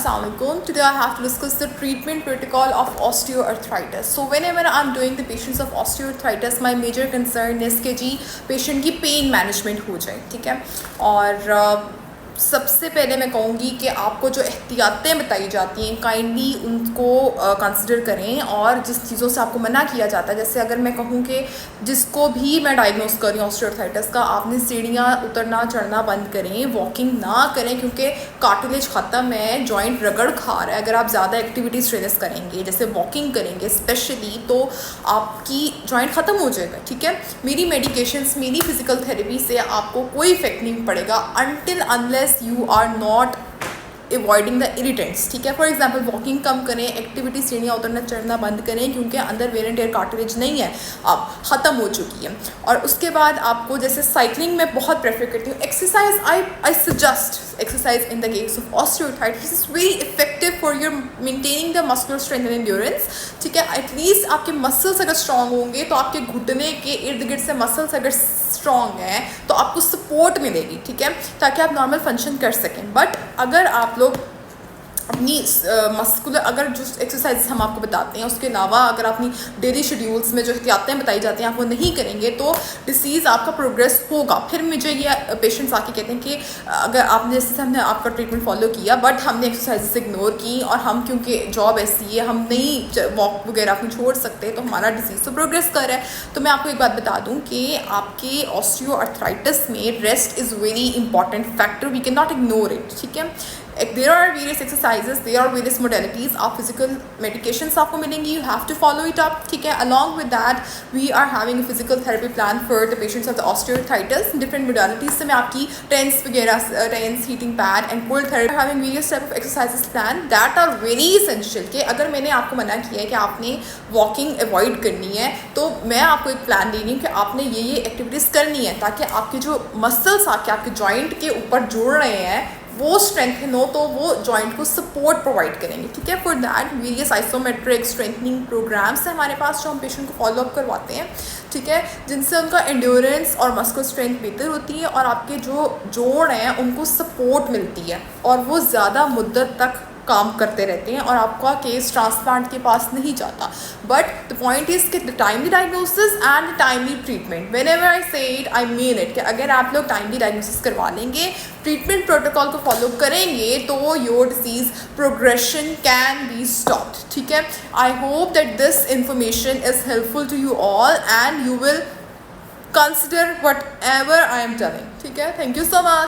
Assalamualaikum. Today I have to discuss the treatment protocol of osteoarthritis. So whenever I'm doing the patients of osteoarthritis, my major concern is कि जी patient की pain management हो जाए, ठीक है. और सबसे पहले मैं कहूँगी कि आपको जो एहतियातें बताई जाती हैं काइंडली उनको कंसिडर करें, और जिस चीज़ों से आपको मना किया जाता है, जैसे अगर मैं कहूँ कि जिसको भी मैं डायग्नोस कर रही हूँ ऑस्टियोआर्थराइटिस का, आपने सीढ़ियाँ उतरना चढ़ना बंद करें, वॉकिंग ना करें क्योंकि कार्टिलेज ख़त्म है, जॉइंट रगड़ खा रहा है. अगर आप ज़्यादा एक्टिविटी स्ट्रेस करेंगे जैसे वॉकिंग करेंगे स्पेशली, तो आपकी जॉइंट ख़त्म हो जाएगा, ठीक है. मेरी मेडिकेशंस, मेरी फिजिकल थेरेपी से आपको कोई इफेक्ट नहीं पड़ेगा until unless you are not avoiding the irritants, ठीक है. फॉर एग्जाम्पल वॉकिंग कम करें, एक्टिविटी सीढ़ियाँ उतरना चढ़ना बंद करें क्योंकि अंदर वेयर एंड टेयर कार्टिलेज नहीं है, अब ख़त्म हो चुकी है. और उसके बाद आपको जैसे साइकिलिंग में बहुत प्रेफर करती हूँ. Exercise I suggest exercise in the case of osteoarthritis is very effective for your maintaining the muscular strength and endurance, ठीक है. एटलीस्ट आपके मसल्स अगर स्ट्रॉन्ग होंगे तो आपके घुटने के इर्द गिर्द से मसल्स अगर स्ट्रॉन्ग है तो आपको सपोर्ट मिलेगी, ठीक है, ताकि आप नॉर्मल फंक्शन कर सकें. बट अगर आप लोग अपनी मस्कुलर अगर जो एक्सरसाइज हम आपको बताते हैं उसके अलावा अगर अपनी डेली शेड्यूल्स में जो एहतियातें बताई जाती हैं आप वो नहीं करेंगे तो डिसीज़ आपका प्रोग्रेस होगा. फिर मुझे ये पेशेंट्स आके कहते हैं कि अगर आपने जैसे हमने आपका ट्रीटमेंट फॉलो किया बट हमने एक्सरसाइज इग्नोर की और हम क्योंकि जॉब ऐसी है हम नहीं वॉक वगैरह अपनी छोड़ सकते तो हमारा डिसीज़ तो प्रोग्रेस कर रहा है. तो मैं आपको एक बात बता दूँ कि आपके ऑस्टियोआर्थराइटिस में rest is very important factor, we can not ignore it, ठीक है. There are various exercises, there are various modalities of physical medications आपको मिलेंगी, you have to follow it up, ठीक है. Along with that we are having a physical therapy plan for the patients of the osteoarthritis. Different modalities से मैं आपकी TENS वगैरह, TENS, heating pad and cold therapy, having various type of exercises plan that are very essential. कि अगर मैंने आपको मना किया है कि आपने वॉकिंग अवॉइड करनी है तो मैं आपको एक प्लान दे रही हूँ कि आपने ये एक्टिविटीज़ करनी है ताकि आपके जो मसल्स आपके जॉइंट के ऊपर जुड़ रहे हैं वो स्ट्रेंथन हो, तो वो जॉइंट को सपोर्ट प्रोवाइड करेंगे, ठीक है. For that various isometric strengthening programmes हैं हमारे पास जो हम पेशेंट को फॉलो अप करवाते हैं, ठीक है, जिनसे उनका एंड्योरेंस और मस्कुलर स्ट्रेंथ बेहतर होती है और आपके जो जोड़ हैं उनको सपोर्ट मिलती है और वो ज़्यादा मुद्दत तक काम करते रहते हैं और आपका केस ट्रांसप्लांट के पास नहीं जाता. बट द पॉइंट इज़ कि the timely diagnosis and the timely treatment, when ever I से इट आई मीन इट, कि अगर आप लोग टाइमली डायग्नोसिस करवा लेंगे, ट्रीटमेंट प्रोटोकॉल को फॉलो करेंगे तो your disease progression can be stopped, ठीक है. I hope that this information is helpful to you all and you will consider whatever I am telling, ठीक है. Thank you so much.